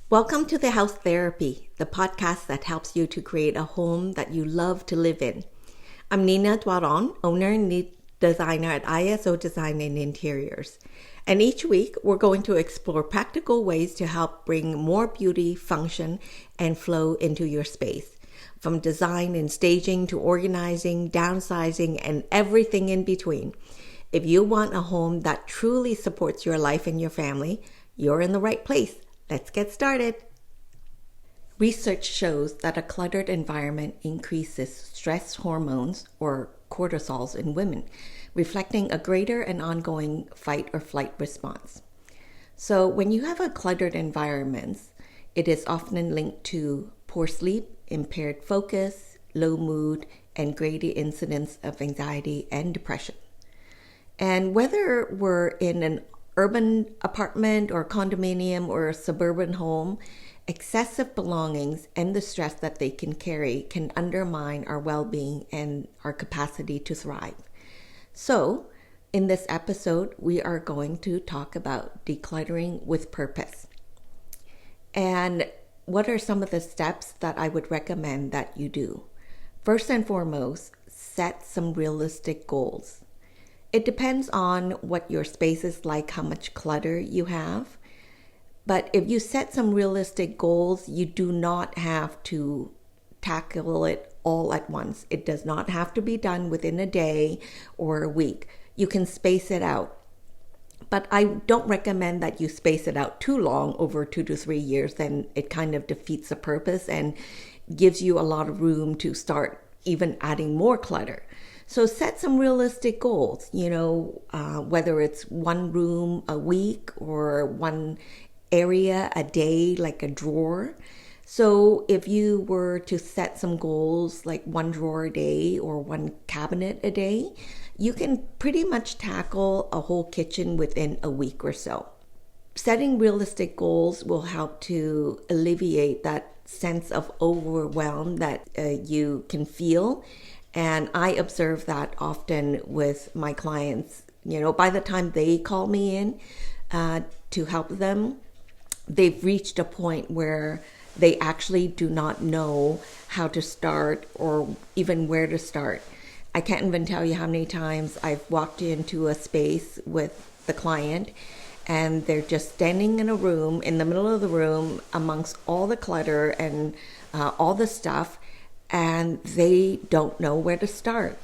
Welcome to the House Therapy, the podcast that helps you to create a home that you love to live in. I'm Nina Dwaron, owner and lead designer at ISO Design and Interiors. And each week, we're going to explore practical ways to help bring more beauty, function, and flow into your space. From design and staging to organizing, downsizing, and everything in between. If you want a home that truly supports your life and your family, you're in the right place. Let's get started. Research shows that a cluttered environment increases stress hormones, or cortisols, in women, reflecting a greater and ongoing fight or flight response. So when you have a cluttered environment, it is often linked to poor sleep, impaired focus, low mood, and greater incidence of anxiety and depression. And whether we're in an urban apartment or condominium or a suburban home, excessive belongings and the stress that they can carry can undermine our well-being and our capacity to thrive. So, in this episode, we are going to talk about decluttering with purpose. And what are some of the steps that I would recommend that you do? First and foremost, set some realistic goals. It depends on what your space is like, how much clutter you have. But if you set some realistic goals, you do not have to tackle it all at once. It does not have to be done within a day or a week. You can space it out. But I don't recommend that you space it out too long, over 2 to 3 years. Then it kind of defeats the purpose and gives you a lot of room to start even adding more clutter. So set some realistic goals, whether it's one room a week or one area a day, like a drawer. So if you were to set some goals like one drawer a day or one cabinet a day, you can pretty much tackle a whole kitchen within a week or so. Setting realistic goals will help to alleviate that sense of overwhelm that you can feel. And I observe that often with my clients. By the time they call me in to help them, they've reached a point where they actually do not know how to start or even where to start. I can't even tell you how many times I've walked into a space with the client and they're just standing in a room, in the middle of the room, amongst all the clutter and all the stuff, and they don't know where to start.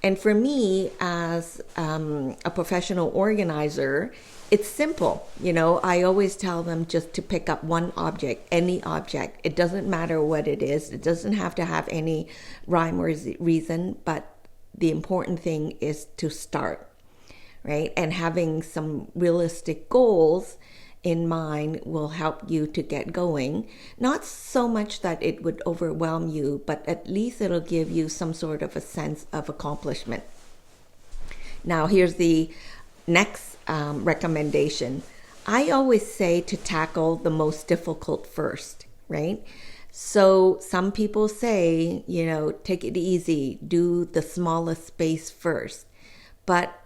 And for me, as a professional organizer, it's simple. I always tell them just to pick up one object, any object. It doesn't matter what it is. It doesn't have to have any rhyme or reason, but the important thing is to start, right? And having some realistic goals in mind will help you to get going. Not so much that it would overwhelm you, but at least it'll give you some sort of a sense of accomplishment. Now, here's the next recommendation. I always say to tackle the most difficult first, right? So some people say, take it easy, do the smallest space first. But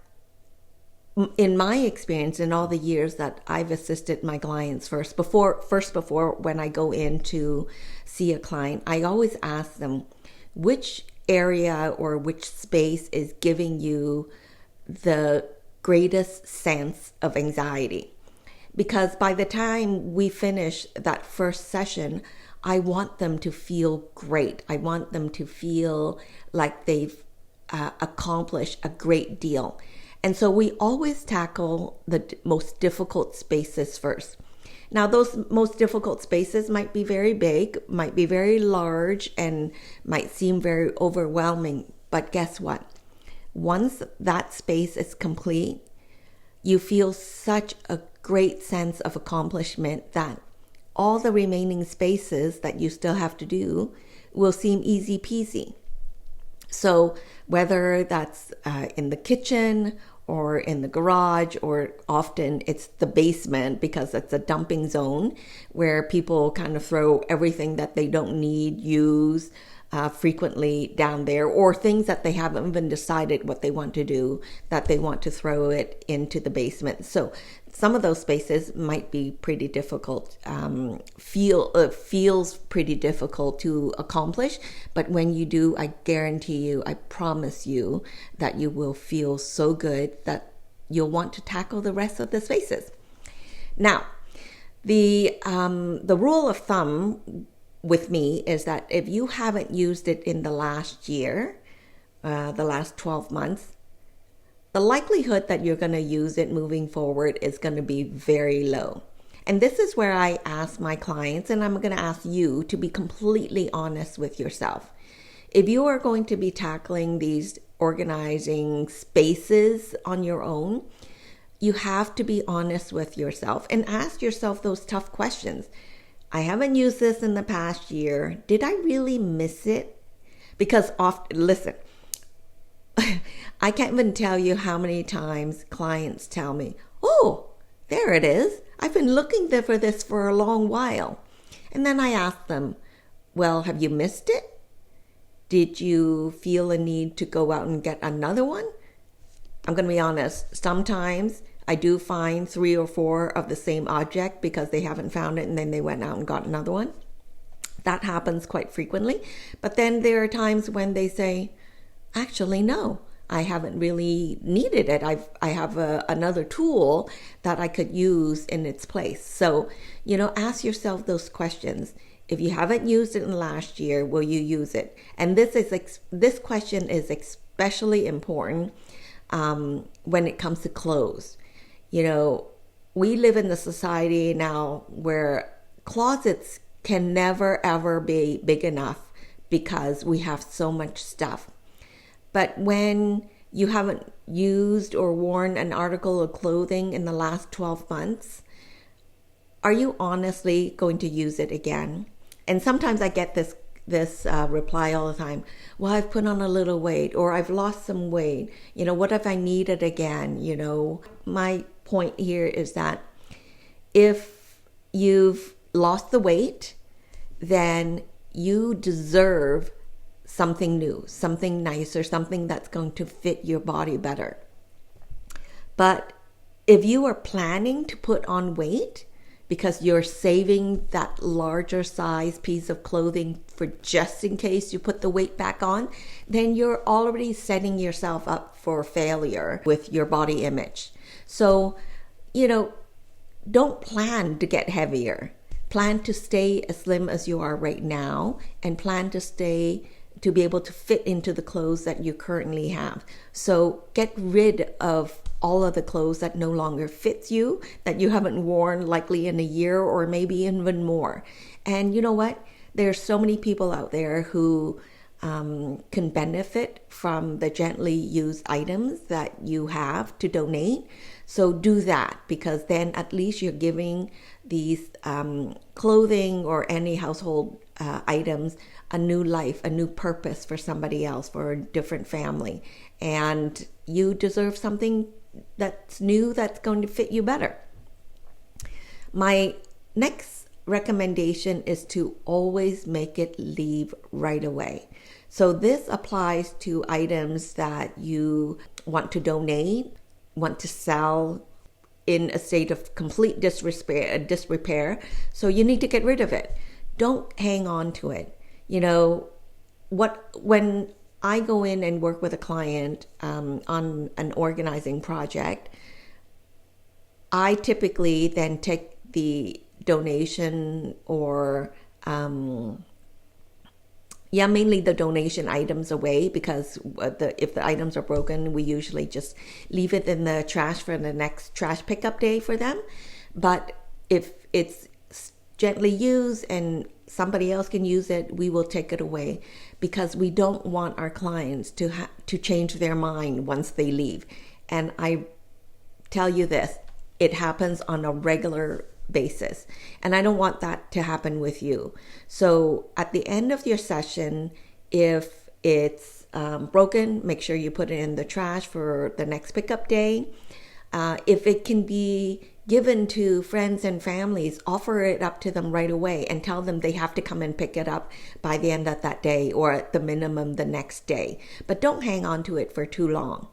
in my experience, in all the years that I've assisted my clients before when I go in to see a client, I always ask them which area or which space is giving you the greatest sense of anxiety. Because by the time we finish that first session, I want them to feel great. I want them to feel like they've accomplished a great deal. And so we always tackle the most difficult spaces first. Now, those most difficult spaces might be very big, might be very large, and might seem very overwhelming. But guess what? Once that space is complete, you feel such a great sense of accomplishment that all the remaining spaces that you still have to do will seem easy peasy. So whether that's in the kitchen or in the garage, or often it's the basement because it's a dumping zone where people kind of throw everything that they don't need, use, frequently down there, or things that they haven't even decided what they want to do, that they want to throw it into the basement. So some of those spaces might be pretty difficult, feels pretty difficult to accomplish. But when you do, I guarantee you, I promise you that you will feel so good that you'll want to tackle the rest of the spaces. Now, the rule of thumb with me is that if you haven't used it in the last year, the last 12 months, the likelihood that you're going to use it moving forward is going to be very low. And this is where I ask my clients, and I'm going to ask you to be completely honest with yourself. If you are going to be tackling these organizing spaces on your own, you have to be honest with yourself and ask yourself those tough questions. I haven't used this in the past year. Did I really miss it? Because listen, I can't even tell you how many times clients tell me, oh, there it is. I've been looking for this for a long while. And then I ask them, well, have you missed it? Did you feel a need to go out and get another one? I'm going to be honest. Sometimes I do find 3 or 4 of the same object because they haven't found it and then they went out and got another one. That happens quite frequently. But then there are times when they say, actually, no, I haven't really needed it. I have another tool that I could use in its place. So, ask yourself those questions. If you haven't used it in the last year, will you use it? And this question is especially important when it comes to clothes. We live in the society now where closets can never ever be big enough because we have so much stuff. But when you haven't used or worn an article of clothing in the last 12 months, are you honestly going to use it again? And sometimes I get this reply all the time. Well, I've put on a little weight, or I've lost some weight. What if I need it again? My point here is that if you've lost the weight, then you deserve something new, something nicer, something that's going to fit your body better. But if you are planning to put on weight because you're saving that larger size piece of clothing for just in case you put the weight back on, then you're already setting yourself up for failure with your body image. So, don't plan to get heavier. Plan to stay as slim as you are right now, and plan to be able to fit into the clothes that you currently have. So get rid of all of the clothes that no longer fits you, that you haven't worn likely in a year or maybe even more. And you know what? There's so many people out there who can benefit from the gently used items that you have to donate. So do that, because then at least you're giving these clothing or any household items a new life, a new purpose for somebody else, for a different family. And you deserve something that's new, that's going to fit you better. My next recommendation is to always make it leave right away. So this applies to items that you want to donate, want to sell in a state of complete disrepair. So you need to get rid of it. Don't hang on to it. When I go in and work with a client on an organizing project, I typically then take the donation or mainly the donation items away, because if the items are broken, we usually just leave it in the trash for the next trash pickup day for them. But if it's gently used and somebody else can use it, we will take it away, because we don't want our clients to change their mind once they leave. And I tell you this, it happens on a regular basis, and I don't want that to happen with you. So at the end of your session, if it's broken, make sure you put it in the trash for the next pickup day. If it can be given to friends and families, offer it up to them right away and tell them they have to come and pick it up by the end of that day or at the minimum the next day. But don't hang on to it for too long.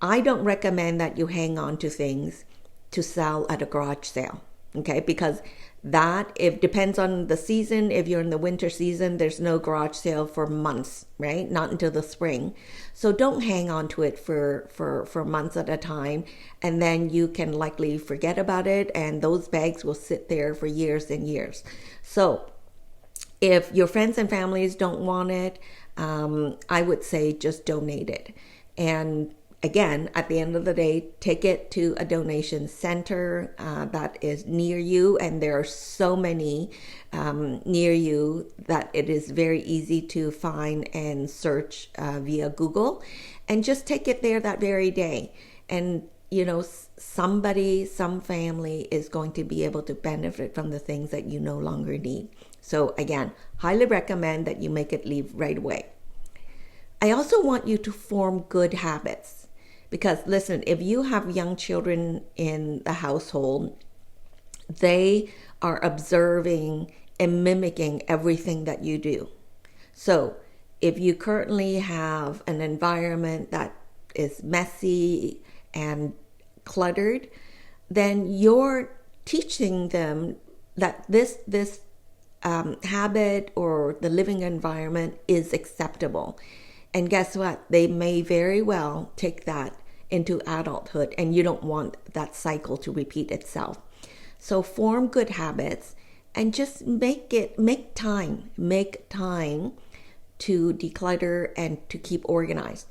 I don't recommend that you hang on to things to sell at a garage sale, okay? Because that, it depends on the season. If you're in the winter season, there's no garage sale for months, right? Not until the spring. So don't hang on to it for months at a time, and then you can likely forget about it, and those bags will sit there for years and years. So if your friends and families don't want it, I would say just donate it. And again, at the end of the day, take it to a donation center that is near you. And there are so many near you that it is very easy to find and search via Google. And just take it there that very day. And, some family is going to be able to benefit from the things that you no longer need. So again, highly recommend that you make it leave right away. I also want you to form good habits. Because listen, if you have young children in the household, they are observing and mimicking everything that you do. So if you currently have an environment that is messy and cluttered, then you're teaching them that this habit or the living environment is acceptable. And guess what? They may very well take that into adulthood, and you don't want that cycle to repeat itself. So form good habits and just make time to declutter and to keep organized.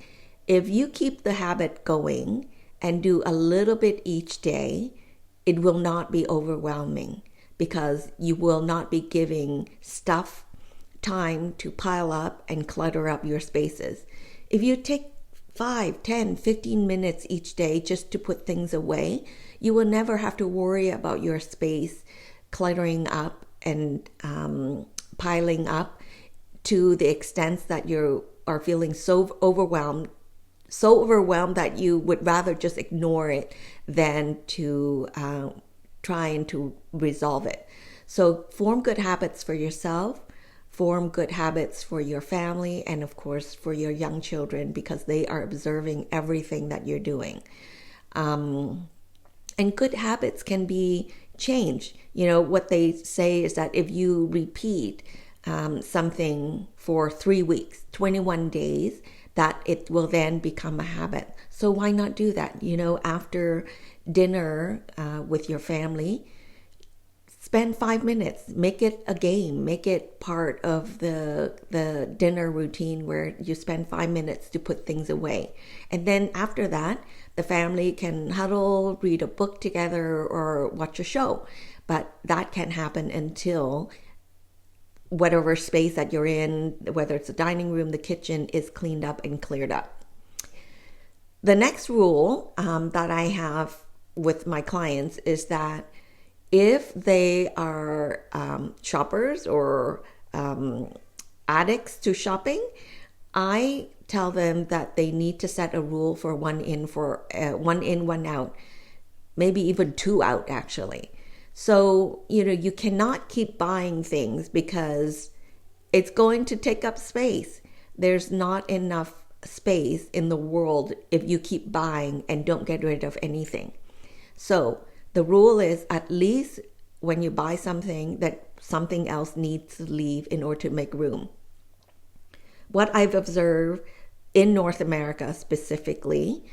If you keep the habit going and do a little bit each day, it will not be overwhelming because you will not be giving stuff time to pile up and clutter up your spaces. If you take 5, 10, 15 minutes each day just to put things away, you will never have to worry about your space cluttering up and piling up to the extent that you are feeling so overwhelmed that you would rather just ignore it than to trying to resolve it. So form good habits for yourself, form good habits for your family, and of course for your young children, because they are observing everything that you're doing. And good habits can be changed. What they say is that if you repeat something for 3 weeks, 21 days, that it will then become a habit. So why not do that? After dinner with your family, spend 5 minutes, make it a game, make it part of the dinner routine where you spend 5 minutes to put things away. And then after that, the family can huddle, read a book together, or watch a show. But that can happen until whatever space that you're in, whether it's the dining room, the kitchen, is cleaned up and cleared up. The next rule that I have with my clients is that if they are shoppers or addicts to shopping, I tell them that they need to set a rule for one in, one out, maybe even 2 out actually. So, you cannot keep buying things because it's going to take up space. There's not enough space in the world if you keep buying and don't get rid of anything. So the rule is, at least when you buy something, that something else needs to leave in order to make room. What I've observed in North America specifically,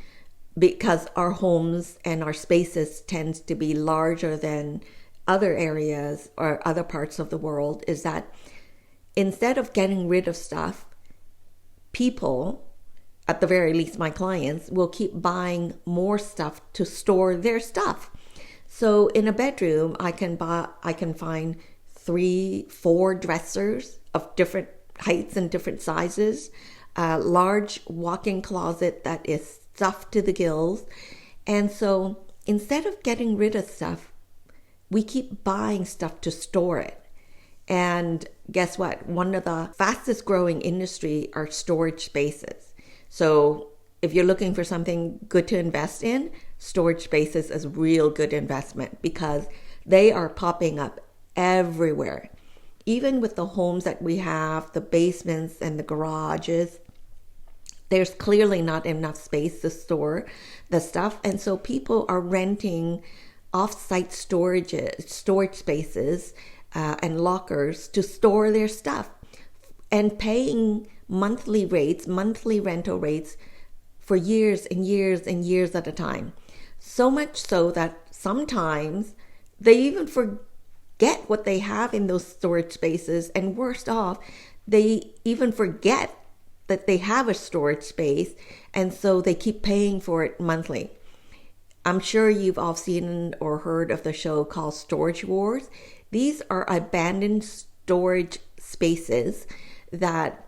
because our homes and our spaces tends to be larger than other areas or other parts of the world, is that instead of getting rid of stuff, people, at the very least my clients, will keep buying more stuff to store their stuff. So in a bedroom, I can find 3, 4 dressers of different heights and different sizes, a large walk-in closet that is stuffed to the gills. And so instead of getting rid of stuff, we keep buying stuff to store it. And guess what? One of the fastest growing industry are storage spaces. So if you're looking for something good to invest in, storage spaces as real good investment because they are popping up everywhere. Even with the homes that we have, the basements and the garages, there's clearly not enough space to store the stuff. And so people are renting off-site storage spaces and lockers to store their stuff and paying monthly rental rates for years and years and years at a time. So much so that sometimes they even forget what they have in those storage spaces, and worst off, they even forget that they have a storage space, and so they keep paying for it monthly. I'm sure you've all seen or heard of the show called Storage Wars. These are abandoned storage spaces that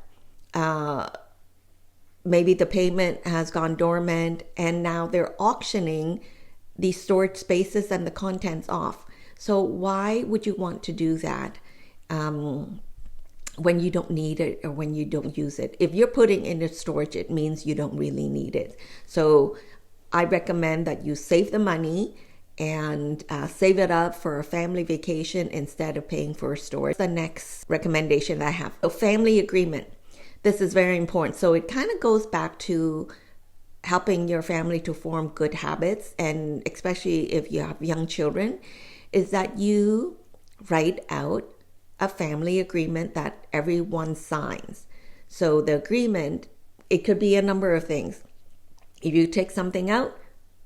maybe the payment has gone dormant, and now they're auctioning these storage spaces and the contents off. So why would you want to do that when you don't need it or when you don't use it? If you're putting in storage, it means you don't really need it. So I recommend that you save the money and save it up for a family vacation instead of paying for storage. The next recommendation that I have, a family agreement. This is very important. So it kind of goes back to helping your family to form good habits, and especially if you have young children, is that you write out a family agreement that everyone signs. So the agreement, it could be a number of things. If you take something out,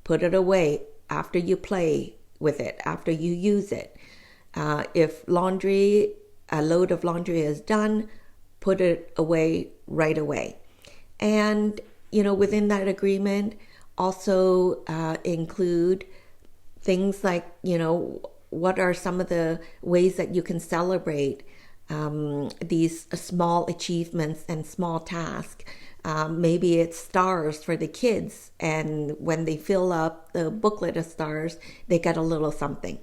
put it away after you play with it, after you use it. If a load of laundry is done, put it away right away. And, within that agreement, also include things like, what are some of the ways that you can celebrate these small achievements and small tasks. Maybe it's stars for the kids, and when they fill up the booklet of stars, they get a little something.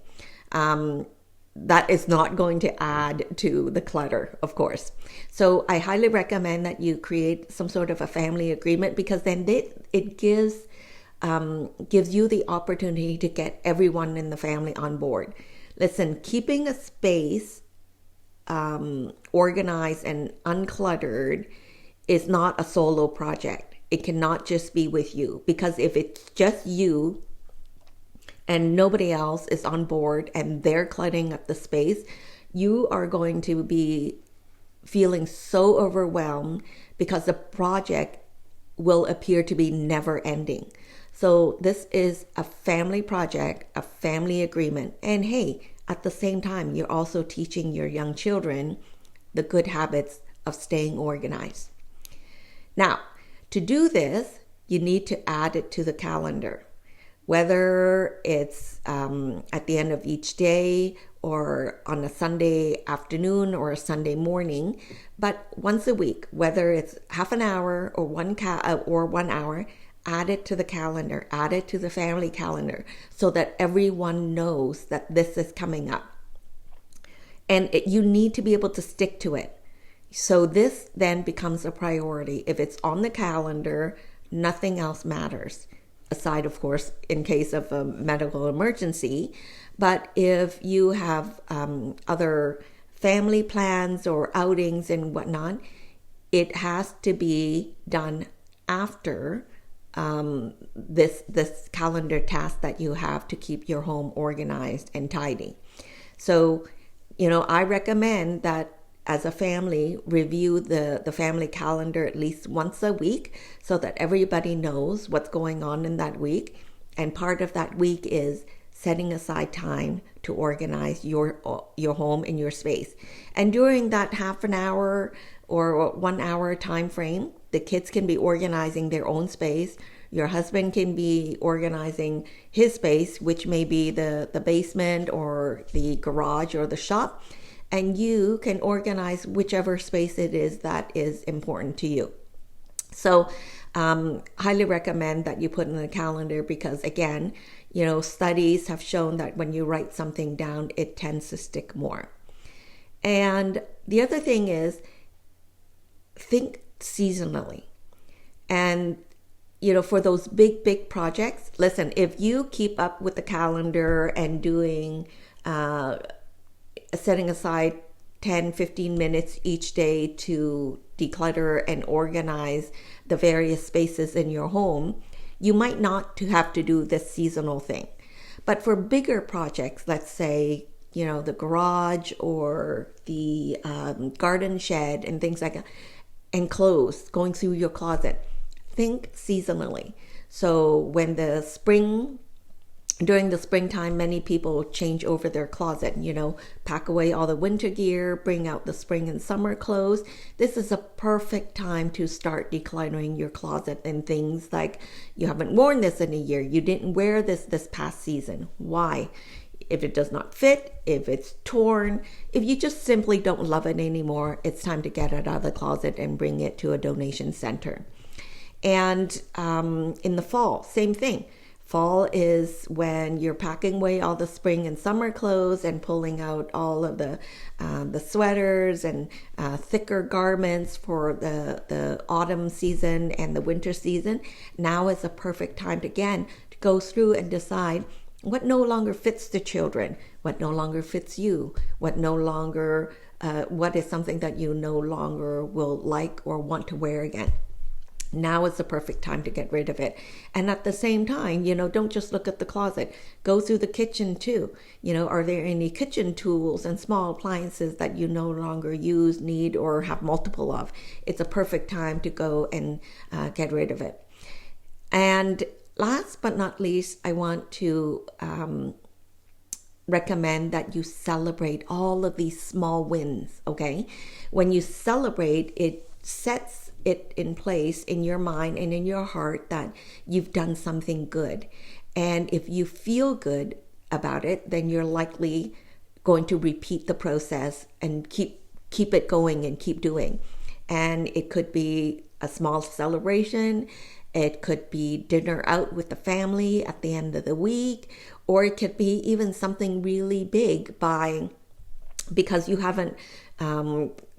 That is not going to add to the clutter, of course. So I highly recommend that you create some sort of a family agreement, because then it gives you the opportunity to get everyone in the family on board. Listen, keeping a space organized and uncluttered is not a solo project. It cannot just be with you, because if it's just you and nobody else is on board and they're cluttering up the space, you are going to be feeling so overwhelmed because the project will appear to be never ending. So this is a family project, a family agreement. And hey, at the same time, you're also teaching your young children the good habits of staying organized. Now, to do this, you need to add it to the calendar. Whether it's at the end of each day or on a Sunday afternoon or a Sunday morning, but once a week, whether it's half an hour or 1 hour, add it to the calendar, add it to the family calendar so that everyone knows that this is coming up. And you need to be able to stick to it. So this then becomes a priority. If it's on the calendar, nothing else matters. Aside, of course, in case of a medical emergency. But if you have other family plans or outings and whatnot, it has to be done after this calendar task that you have to keep your home organized and tidy. So, I recommend that as a family, review the family calendar at least once a week so that everybody knows what's going on in that week. And part of that week is setting aside time to organize your home and your space. And during that half an hour or 1 hour time frame, the kids can be organizing their own space. Your husband can be organizing his space, which may be the basement or the garage or the shop. And you can organize whichever space it is that is important to you. So highly recommend that you put in the calendar, because again, studies have shown that when you write something down, it tends to stick more. And the other thing is, think seasonally. And for those big projects, listen, if you keep up with the calendar and doing, setting aside 10-15 minutes each day to declutter and organize the various spaces in your home, you might not have to do this seasonal thing. But for bigger projects, let's say, the garage or the garden shed and things like that, and clothes, going through your closet, think seasonally. So during the springtime, many people change over their closet, pack away all the winter gear, bring out the spring and summer clothes. This is a perfect time to start decluttering your closet and things like you haven't worn this in a year. You didn't wear this past season. Why? If it does not fit, if it's torn, if you just simply don't love it anymore, it's time to get it out of the closet and bring it to a donation center. And in the fall, same thing. Fall is when you're packing away all the spring and summer clothes and pulling out all of the sweaters and thicker garments for the autumn season and the winter season. Now is a perfect time to go through and decide what no longer fits the children, what no longer fits you, what is something that you no longer will like or want to wear again. Now is the perfect time to get rid of it. And at the same time, don't just look at the closet. Go through the kitchen too. Are there any kitchen tools and small appliances that you no longer use, need, or have multiple of? It's a perfect time to go and get rid of it. And last but not least, I want to recommend that you celebrate all of these small wins, okay? When you celebrate, it sets it in place in your mind and in your heart that you've done something good. And if you feel good about it, then you're likely going to repeat the process and keep it going and keep doing. And it could be a small celebration. It could be dinner out with the family at the end of the week, or it could be even something really big because you haven't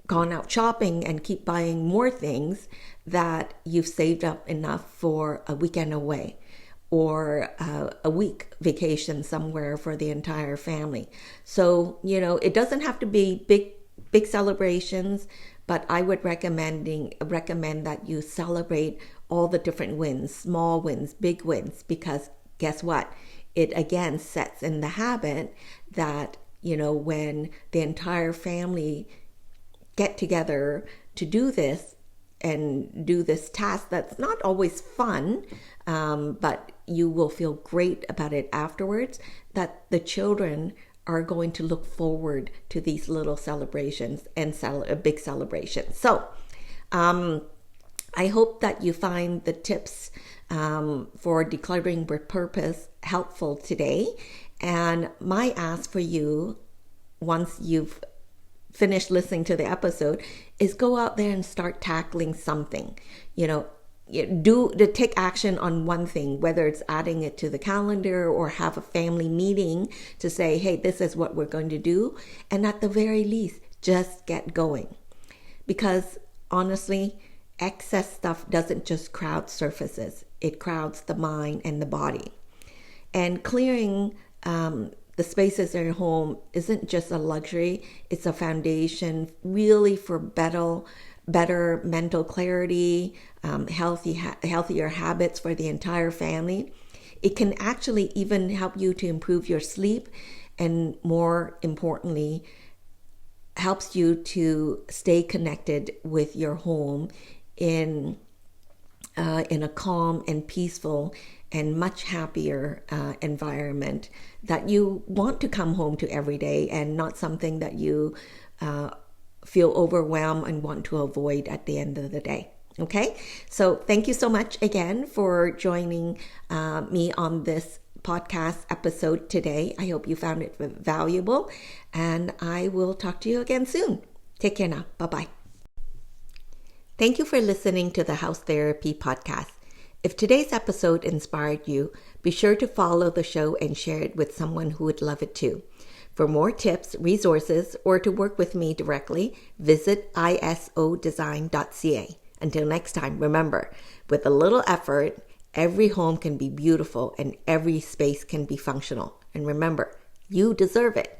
gone out shopping and keep buying more things, that you've saved up enough for a weekend away or a week vacation somewhere for the entire family. So, it doesn't have to be big celebrations, but I would recommend that you celebrate all the different wins, small wins, big wins, because guess what? It again sets in the habit that, when the entire family get together to do this and do this task that's not always fun, but you will feel great about it afterwards, that the children are going to look forward to these little celebrations and a big celebration. So I hope that you find the tips for decluttering with purpose helpful today. And my ask for you, once you've finished listening to the episode, is go out there and start tackling something. Take action on one thing, whether it's adding it to the calendar or have a family meeting to say, hey, this is what we're going to do. And at the very least, just get going. Because honestly, excess stuff doesn't just crowd surfaces. It crowds the mind and the body. And clearing the spaces in your home isn't just a luxury, it's a foundation really for better mental clarity, healthier habits for the entire family. It can actually even help you to improve your sleep, and more importantly, helps you to stay connected with your home in a calm and peaceful and much happier environment that you want to come home to every day, and not something that you feel overwhelmed and want to avoid at the end of the day. Okay, so thank you so much again for joining me on this podcast episode today. I hope you found it valuable, and I will talk to you again soon. Take care now. Bye-bye. Thank you for listening to the House Therapy Podcast. If today's episode inspired you, be sure to follow the show and share it with someone who would love it too. For more tips, resources, or to work with me directly, visit isodesign.ca. Until next time, remember, with a little effort Every home can be beautiful and every space can be functional. And remember, you deserve it.